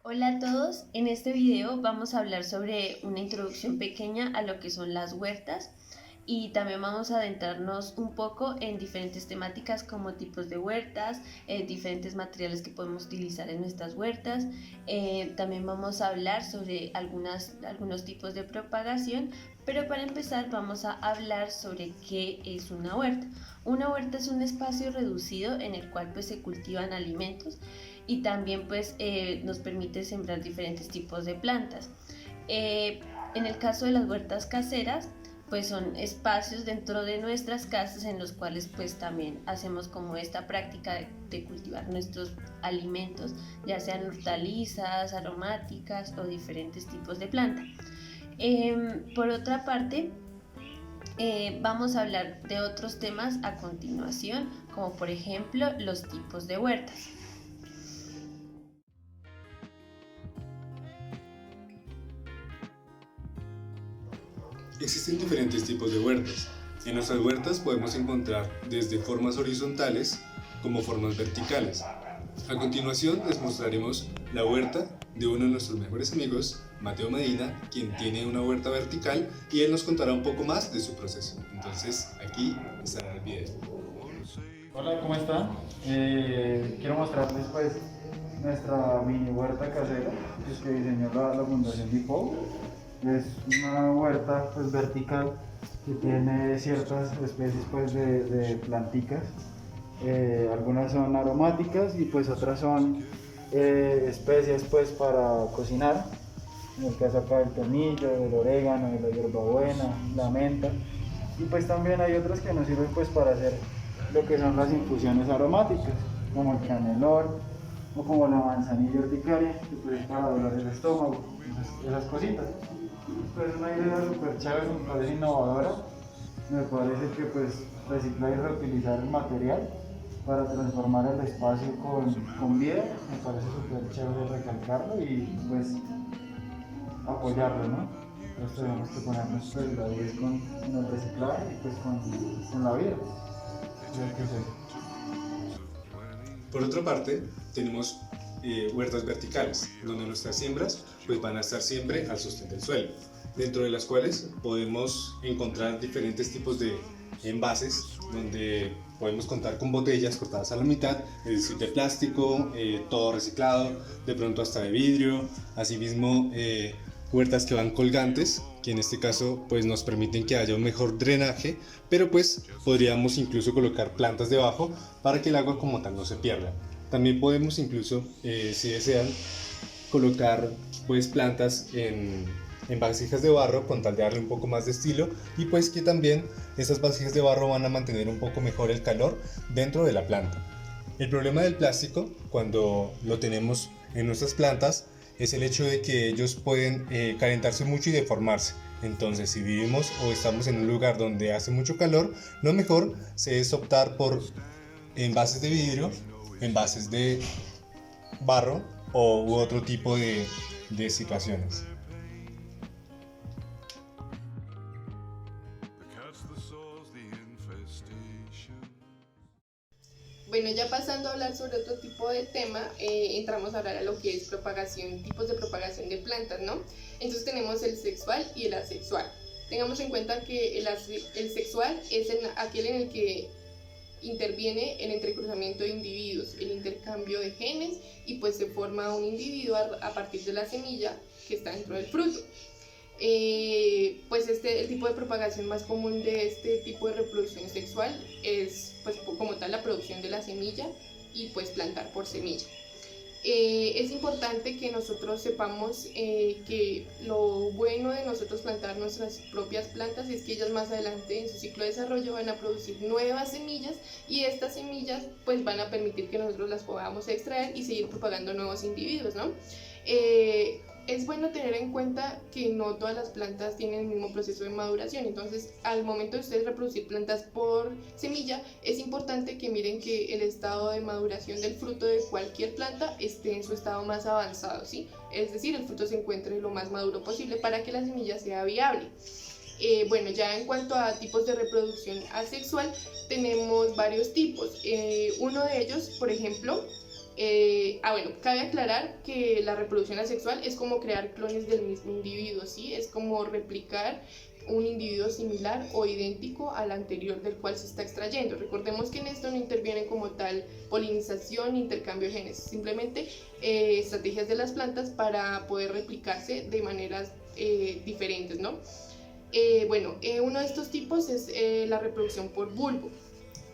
Hola a todos, en este video vamos a hablar sobre una introducción pequeña a lo que son las huertas y también vamos a adentrarnos un poco en diferentes temáticas como tipos de huertas, diferentes materiales que podemos utilizar en nuestras huertas. También vamos a hablar sobre algunos tipos de propagación, pero para empezar vamos a hablar sobre qué es una huerta. Una huerta es un espacio reducido en el cual pues se cultivan alimentos y también pues nos permite sembrar diferentes tipos de plantas. En el caso de las huertas caseras, pues son espacios dentro de nuestras casas en los cuales pues también hacemos como esta práctica de cultivar nuestros alimentos, ya sean hortalizas, aromáticas o diferentes tipos de planta. Por otra parte, vamos a hablar de otros temas a continuación, como por ejemplo los tipos de huertas. Existen diferentes tipos de huertas. En nuestras huertas podemos encontrar desde formas horizontales como formas verticales. A continuación les mostraremos la huerta de uno de nuestros mejores amigos, Mateo Medina, quien tiene una huerta vertical y él nos contará un poco más de su proceso. Entonces aquí estará el video. Hola, ¿cómo están? Quiero mostrarles pues nuestra mini huerta casera que diseñó la Fundación Dipou. Es una huerta pues vertical que tiene ciertas especies pues de planticas. Algunas son aromáticas y pues otras son especies pues para cocinar. En el caso acá del tomillo, del orégano, de la hierbabuena, la menta. Y pues también hay otras que nos sirven pues para hacer lo que son las infusiones aromáticas, como el canelón o como la manzanilla urticaria, que pues es para dolor el estómago, esas cositas. Pues una idea súper chévere, me parece innovadora. Me parece que pues reciclar y reutilizar el material para transformar el espacio con vida, me parece súper chévere recalcarlo y pues apoyarlo, ¿no? Entonces tenemos que ponernos pues la 10 con el reciclaje y pues con la vida. Creo que sí. Por otra parte, tenemos huertas verticales, donde nuestras siembras pues, van a estar siempre al sostén del suelo, dentro de las cuales podemos encontrar diferentes tipos de envases, donde podemos contar con botellas cortadas a la mitad, es decir, de plástico, todo reciclado, de pronto hasta de vidrio, asimismo huertas que van colgantes, que en este caso pues nos permiten que haya un mejor drenaje, pero pues podríamos incluso colocar plantas debajo para que el agua como tal no se pierda. También podemos incluso, si desean, colocar pues plantas en vasijas de barro con tal de darle un poco más de estilo y pues que también estas vasijas de barro van a mantener un poco mejor el calor dentro de la planta. El problema del plástico cuando lo tenemos en nuestras plantas es el hecho de que ellos pueden calentarse mucho y deformarse. Entonces, si vivimos o estamos en un lugar donde hace mucho calor, lo mejor es optar por envases de vidrio, envases de barro u otro tipo de situaciones. Bueno, ya pasando a hablar sobre otro tipo de tema, entramos a hablar a lo que es propagación, tipos de propagación de plantas, ¿no? Entonces tenemos el sexual y el asexual. Tengamos en cuenta que el sexual es aquel en el que interviene el entrecruzamiento de individuos, el intercambio de genes y pues se forma un individuo a partir de la semilla que está dentro del fruto. Pues el tipo de propagación más común de este tipo de reproducción sexual es pues como tal la producción de la semilla y pues plantar por semilla. Es importante que nosotros sepamos que lo bueno de nosotros plantar nuestras propias plantas es que ellas más adelante en su ciclo de desarrollo van a producir nuevas semillas y estas semillas pues van a permitir que nosotros las podamos extraer y seguir propagando nuevos individuos, ¿no? Es bueno tener en cuenta que no todas las plantas tienen el mismo proceso de maduración, entonces al momento de ustedes reproducir plantas por semilla, es importante que miren que el estado de maduración del fruto de cualquier planta esté en su estado más avanzado, ¿sí? Es decir, el fruto se encuentre lo más maduro posible para que la semilla sea viable. Bueno, ya en cuanto a tipos de reproducción asexual, tenemos varios tipos. Uno de ellos, por ejemplo, Bueno, cabe aclarar que la reproducción asexual es como crear clones del mismo individuo, ¿sí? Es como replicar un individuo similar o idéntico al anterior del cual se está extrayendo. Recordemos que en esto no interviene como tal polinización ni intercambio de genes, simplemente estrategias de las plantas para poder replicarse de maneras diferentes, ¿no? Uno de estos tipos es la reproducción por bulbo.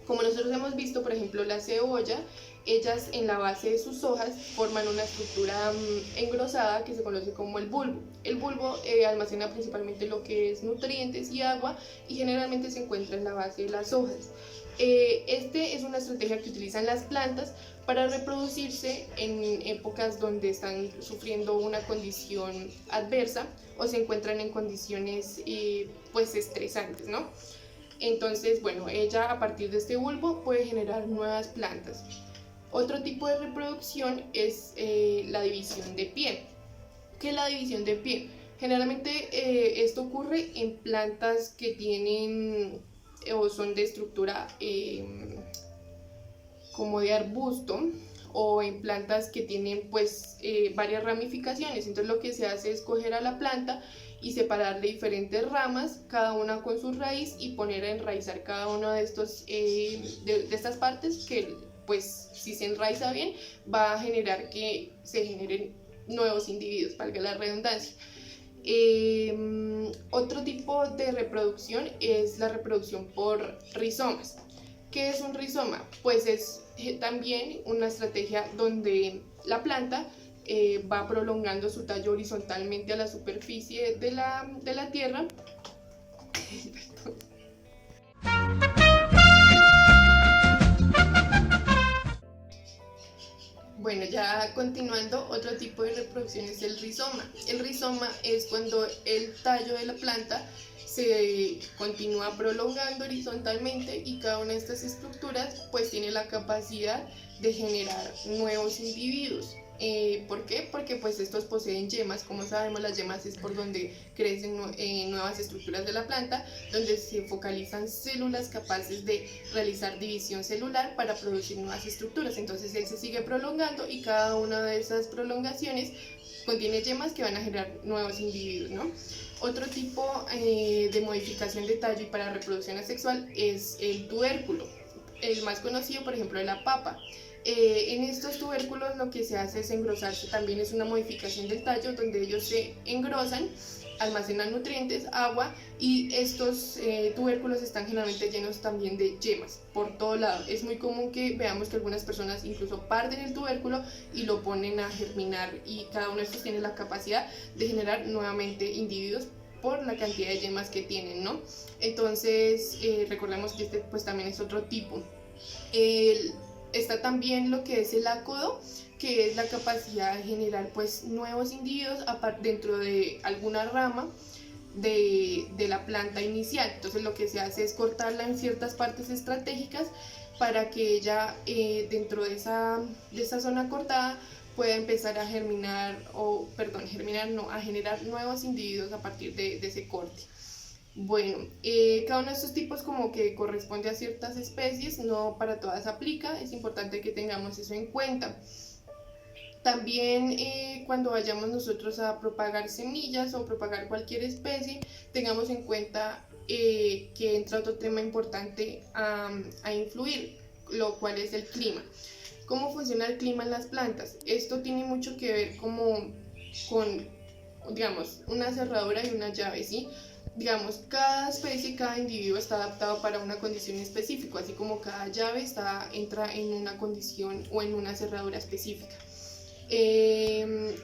Como nosotros hemos visto, por ejemplo, la cebolla, ellas en la base de sus hojas forman una estructura engrosada que se conoce como el bulbo. El bulbo almacena principalmente lo que es nutrientes y agua y generalmente se encuentra en la base de las hojas. Este es una estrategia que utilizan las plantas para reproducirse en épocas donde están sufriendo una condición adversa o se encuentran en condiciones pues estresantes, ¿no? Entonces, bueno, ella a partir de este bulbo puede generar nuevas plantas. Otro tipo de reproducción es la división de pie. ¿Qué es la división de pie? Generalmente esto ocurre en plantas que tienen o son de estructura como de arbusto o en plantas que tienen pues varias ramificaciones. Entonces lo que se hace es coger a la planta y separarle diferentes ramas, cada una con su raíz, y poner a enraizar cada una de estas partes que pues si se enraiza bien va a generar que se generen nuevos individuos, valga la redundancia. Otro tipo de reproducción es la reproducción por rizomas. ¿Qué es un rizoma? Pues es también una estrategia donde la planta va prolongando su tallo horizontalmente a la superficie de la tierra. Bueno, ya continuando, otro tipo de reproducción es el rizoma. El rizoma es cuando el tallo de la planta se continúa prolongando horizontalmente y cada una de estas estructuras pues tiene la capacidad de generar nuevos individuos. ¿Por qué? Porque pues estos poseen yemas. Como sabemos, las yemas es por donde crecen nuevas estructuras de la planta, donde se focalizan células capaces de realizar división celular para producir nuevas estructuras. Entonces él se sigue prolongando y cada una de esas prolongaciones contiene yemas que van a generar nuevos individuos, ¿no? Otro tipo de modificación de tallo y para reproducción asexual es el tubérculo. El más conocido, por ejemplo, es la papa. En estos tubérculos lo que se hace es engrosarse, también es una modificación del tallo donde ellos se engrosan, almacenan nutrientes, agua, y estos tubérculos están generalmente llenos también de yemas por todo lado. Es muy común que veamos que algunas personas incluso parten el tubérculo y lo ponen a germinar, y cada uno de estos tiene la capacidad de generar nuevamente individuos por la cantidad de yemas que tienen, ¿no? Entonces recordemos que este pues también es otro tipo. Está también lo que es el ácodo, que es la capacidad de generar pues nuevos individuos dentro de alguna rama de la planta inicial. Entonces lo que se hace es cortarla en ciertas partes estratégicas para que ella dentro de esa zona cortada pueda empezar a a generar nuevos individuos a partir de ese corte. Bueno, cada uno de estos tipos como que corresponde a ciertas especies, no para todas aplica, es importante que tengamos eso en cuenta. También cuando vayamos nosotros a propagar semillas o propagar cualquier especie, tengamos en cuenta que entra otro tema importante a influir, lo cual es el clima. ¿Cómo funciona el clima en las plantas? Esto tiene mucho que ver con, digamos, una cerradura y una llave, ¿sí? Digamos, cada especie, cada individuo está adaptado para una condición específica, así como cada llave entra en una condición o en una cerradura específica.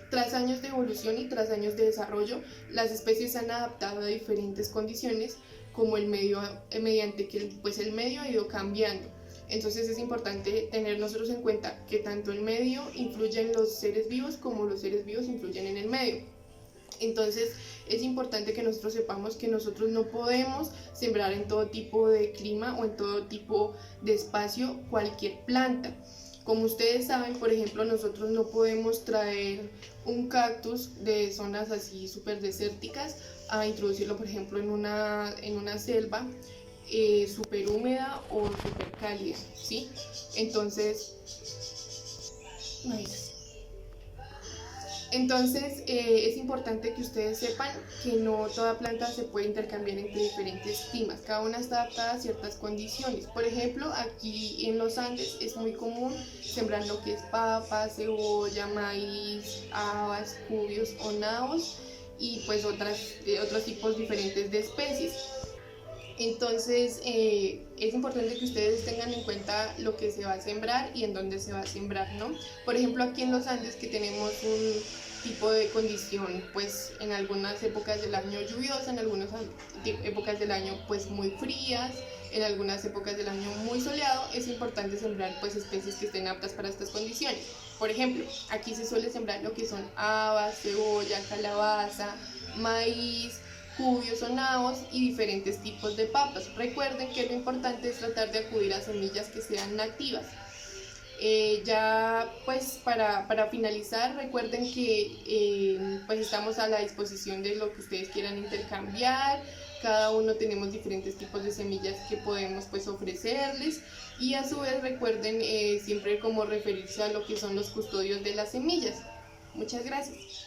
Tras años de evolución y tras años de desarrollo, las especies se han adaptado a diferentes condiciones, como el medio, mediante que pues el medio ha ido cambiando. Entonces es importante tener nosotros en cuenta que tanto el medio influye en los seres vivos como los seres vivos influyen en el medio. Entonces es importante que nosotros sepamos que nosotros no podemos sembrar en todo tipo de clima o en todo tipo de espacio cualquier planta. Como ustedes saben, por ejemplo, nosotros no podemos traer un cactus de zonas así súper desérticas a introducirlo, por ejemplo, en una selva súper húmeda o súper cálida, ¿sí? Entonces maíz. Entonces es importante que ustedes sepan que no toda planta se puede intercambiar entre diferentes climas, cada una está adaptada a ciertas condiciones. Por ejemplo, aquí en los Andes es muy común sembrar lo que es papa, cebolla, maíz, habas, cubios o nabos y pues otros tipos diferentes de especies. Entonces es importante que ustedes tengan en cuenta lo que se va a sembrar y en dónde se va a sembrar, ¿no? Por ejemplo, aquí en los Andes que tenemos un tipo de condición, pues en algunas épocas del año lluviosa, en algunas épocas del año pues muy frías, en algunas épocas del año muy soleado, es importante sembrar pues especies que estén aptas para estas condiciones. Por ejemplo, aquí se suele sembrar lo que son habas, cebolla, calabaza, maíz, cubios o nabos y diferentes tipos de papas. Recuerden que lo importante es tratar de acudir a semillas que sean nativas. Ya pues para finalizar, recuerden que pues estamos a la disposición de lo que ustedes quieran intercambiar. Cada uno tenemos diferentes tipos de semillas que podemos pues ofrecerles y a su vez recuerden siempre como referirse a lo que son los custodios de las semillas. Muchas gracias.